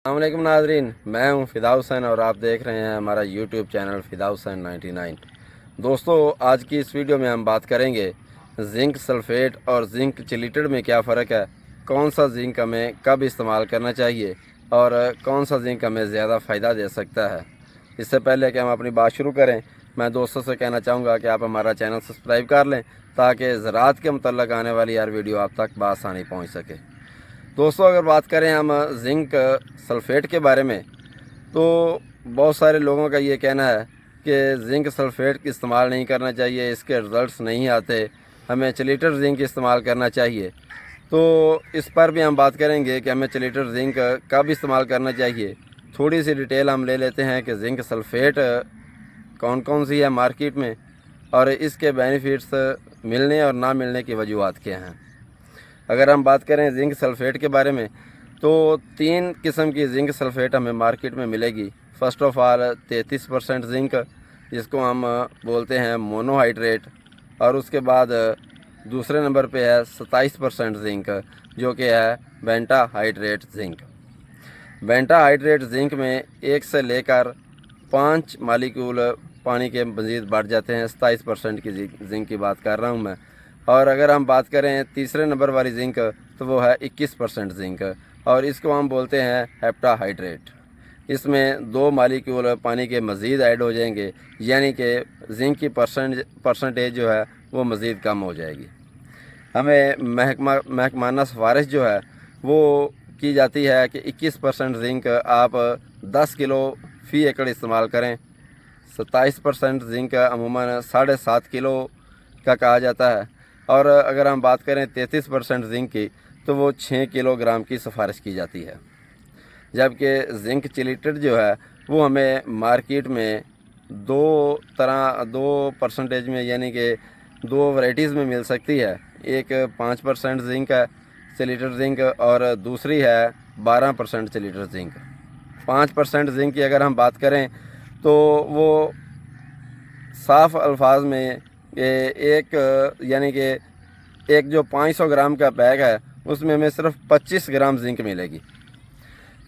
السلام علیکم ناظرین، میں ہوں فدا حسین اور آپ دیکھ رہے ہیں ہمارا یوٹیوب چینل فدا حسین 99۔ دوستو، آج کی اس ویڈیو میں ہم بات کریں گے زنک سلفیٹ اور زنک چلیٹڈ میں کیا فرق ہے، کون سا زنک ہمیں کب استعمال کرنا چاہیے اور کون سا زنک ہمیں زیادہ فائدہ دے سکتا ہے۔ اس سے پہلے کہ ہم اپنی بات شروع کریں، میں دوستوں سے کہنا چاہوں گا کہ آپ ہمارا چینل سبسکرائب کر لیں تاکہ زراعت کے متعلق آنے والی ہر ویڈیو آپ تک بآسانی پہنچ سکے۔ دوستو، اگر بات کریں ہم زنک سلفیٹ کے بارے میں، تو بہت سارے لوگوں کا یہ کہنا ہے کہ زنک سلفیٹ استعمال نہیں کرنا چاہیے، اس کے رزلٹس نہیں آتے، ہمیں چلیٹر زنک استعمال کرنا چاہیے۔ تو اس پر بھی ہم بات کریں گے کہ ہمیں چلیٹر زنک کب استعمال کرنا چاہیے۔ تھوڑی سی ڈیٹیل ہم لے لیتے ہیں کہ زنک سلفیٹ کون کون سی ہے مارکیٹ میں اور اس کے بینیفٹس ملنے اور نہ ملنے کی وجوہات کیا ہیں۔ اگر ہم بات کریں زنک سلفیٹ کے بارے میں، تو 3 قسم کی زنک سلفیٹ ہمیں مارکیٹ میں ملے گی۔ فرسٹ آف آل 33% زنک، جس کو ہم بولتے ہیں مونو ہائیڈریٹ، اور اس کے بعد دوسرے نمبر پہ ہے 27% زنک، جو کہ ہے بینٹا ہائیڈریٹ زنک۔ بینٹا ہائیڈریٹ زنک میں 1 سے لے کر 5 مالیکول پانی کے مزید بڑھ جاتے ہیں۔ 27% کی زنک کی بات کر رہا ہوں میں۔ اور اگر ہم بات کریں تیسرے نمبر والی زنک، تو وہ ہے 21% زنک، اور اس کو ہم بولتے ہیں ہیپٹا ہائیڈریٹ۔ اس میں 2 مالیکول پانی کے مزید ایڈ ہو جائیں گے، یعنی کہ زنک کی پرسنٹیج جو ہے وہ مزید کم ہو جائے گی۔ ہمیں محکمانہ سفارش جو ہے وہ کی جاتی ہے کہ 21% زنک آپ 10 کلو فی ایکڑ استعمال کریں۔ 27% زنک عموماً 7.5 کلو کا کہا جاتا ہے، اور اگر ہم بات کریں 33% زنک کی، تو وہ 6 کلو گرام کی سفارش کی جاتی ہے۔ جبکہ زنک چلیٹڈ جو ہے وہ ہمیں مارکیٹ میں 2% میں، یعنی کہ 2 ورائٹیز میں مل سکتی ہے۔ ایک 5% زنک ہے چلیٹر زنک، اور دوسری ہے 12% چلیٹر زنک۔ 5% زنک کی اگر ہم بات کریں تو وہ صاف الفاظ میں یعنی کہ ایک جو 500 گرام کا بیگ ہے، اس میں ہمیں صرف 25 گرام زنک ملے گی۔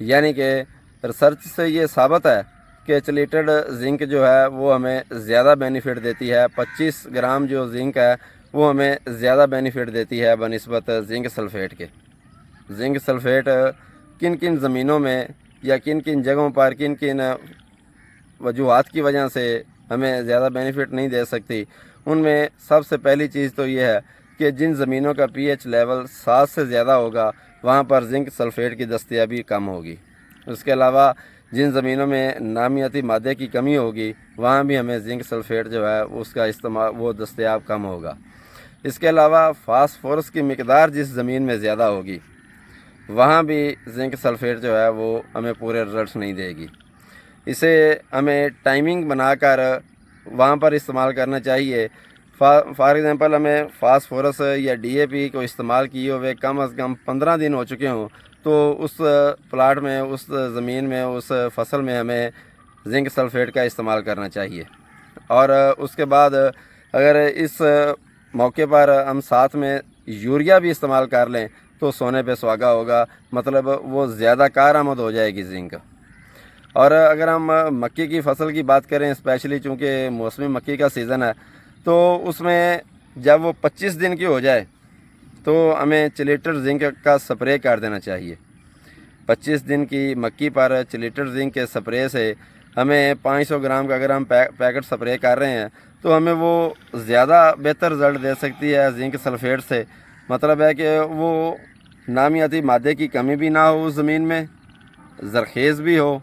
یعنی کہ ریسرچ سے یہ ثابت ہے کہ چلیٹڈ زنک جو ہے وہ ہمیں زیادہ بینیفٹ دیتی ہے۔ 25 گرام جو زنک ہے وہ ہمیں زیادہ بینیفٹ دیتی ہے بنسبت زنک سلفیٹ کے۔ زنک سلفیٹ کن کن زمینوں میں یا کن کن جگہوں پر کن کن وجوہات کی وجہ سے ہمیں زیادہ بینیفٹ نہیں دے سکتی، ان میں سب سے پہلی چیز تو یہ ہے کہ جن زمینوں کا پی ایچ لیول 7 سے زیادہ ہوگا، وہاں پر زنک سلفیٹ کی دستیابی کم ہوگی۔ اس کے علاوہ جن زمینوں میں نامیاتی مادے کی کمی ہوگی، وہاں بھی ہمیں زنک سلفیٹ جو ہے اس کا استعمال وہ دستیاب کم ہوگا۔ اس کے علاوہ فاسفورس کی مقدار جس زمین میں زیادہ ہوگی، وہاں بھی زنک سلفیٹ جو ہے وہ ہمیں پورے رزلٹس نہیں دے گی۔ اسے ہمیں ٹائمنگ بنا کر وہاں پر استعمال کرنا چاہیے۔ فار ایگزامپل ہمیں فاسفورس یا ڈی اے پی کو استعمال کیے ہوئے کم از کم 15 دن ہو چکے ہوں، تو اس پلاٹ میں، اس زمین میں، اس فصل میں ہمیں زنک سلفیٹ کا استعمال کرنا چاہیے۔ اور اس کے بعد اگر اس موقع پر ہم ساتھ میں یوریا بھی استعمال کر لیں تو سونے پہ سہاگا ہوگا، مطلب وہ زیادہ کارآمد ہو جائے گی زنک۔ اور اگر ہم مکئی کی فصل کی بات کریں، اسپیشلی چونکہ موسمی مکئی کا سیزن ہے، تو اس میں جب وہ 25 دن کی ہو جائے تو ہمیں چلیٹر زنک کا سپرے کر دینا چاہیے۔ 25 دن کی مکئی پر چلیٹر زنک کے سپرے سے ہمیں 500 گرام کا اگر ہم پیکٹ سپرے کر رہے ہیں تو ہمیں وہ زیادہ بہتر رزلٹ دے سکتی ہے زنک سلفیٹ سے۔ مطلب ہے کہ وہ نامیاتی مادے کی کمی بھی نہ ہو اس زمین میں، زرخیز بھی ہو،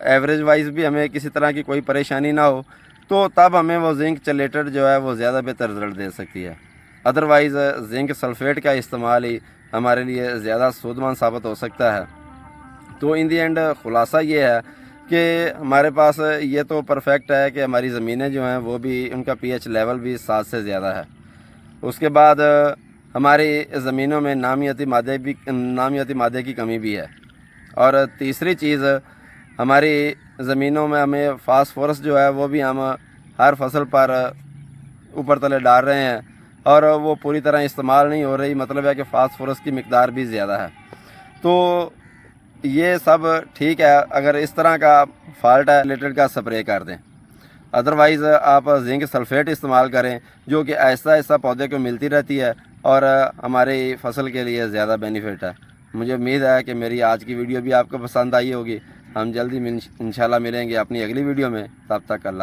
ایوریج وائز بھی ہمیں کسی طرح کی کوئی پریشانی نہ ہو، تو تب ہمیں وہ زنک چلیٹڈ جو ہے وہ زیادہ بہتر رزلٹ دے سکتی ہے۔ ادروائز زنک سلفیٹ کا استعمال ہی ہمارے لیے زیادہ سود مند ثابت ہو سکتا ہے۔ تو ان دی اینڈ خلاصہ یہ ہے کہ ہمارے پاس یہ تو پرفیکٹ ہے کہ ہماری زمینیں جو ہیں وہ بھی، ان کا پی ایچ لیول بھی 7 سے زیادہ ہے۔ اس کے بعد ہماری زمینوں میں نامیاتی مادے کی کمی بھی ہے۔ اور تیسری چیز، ہماری زمینوں میں ہمیں فاسفورس جو ہے وہ بھی ہم ہر فصل پر اوپر تلے ڈال رہے ہیں، اور وہ پوری طرح استعمال نہیں ہو رہی، مطلب ہے کہ فاسفورس کی مقدار بھی زیادہ ہے۔ تو یہ سب ٹھیک ہے اگر اس طرح کا فالٹ ہے ریلیٹڈ کا سپرے کر دیں، ادروائز آپ زنک سلفیٹ استعمال کریں جو کہ آہستہ آہستہ پودے کو ملتی رہتی ہے اور ہماری فصل کے لیے زیادہ بینیفٹ ہے۔ مجھے امید ہے کہ میری آج کی ویڈیو بھی آپ کو پسند آئی ہوگی۔ ہم جلدی انشاءاللہ ملیں گے اپنی اگلی ویڈیو میں، تب تک اللہ حافظ۔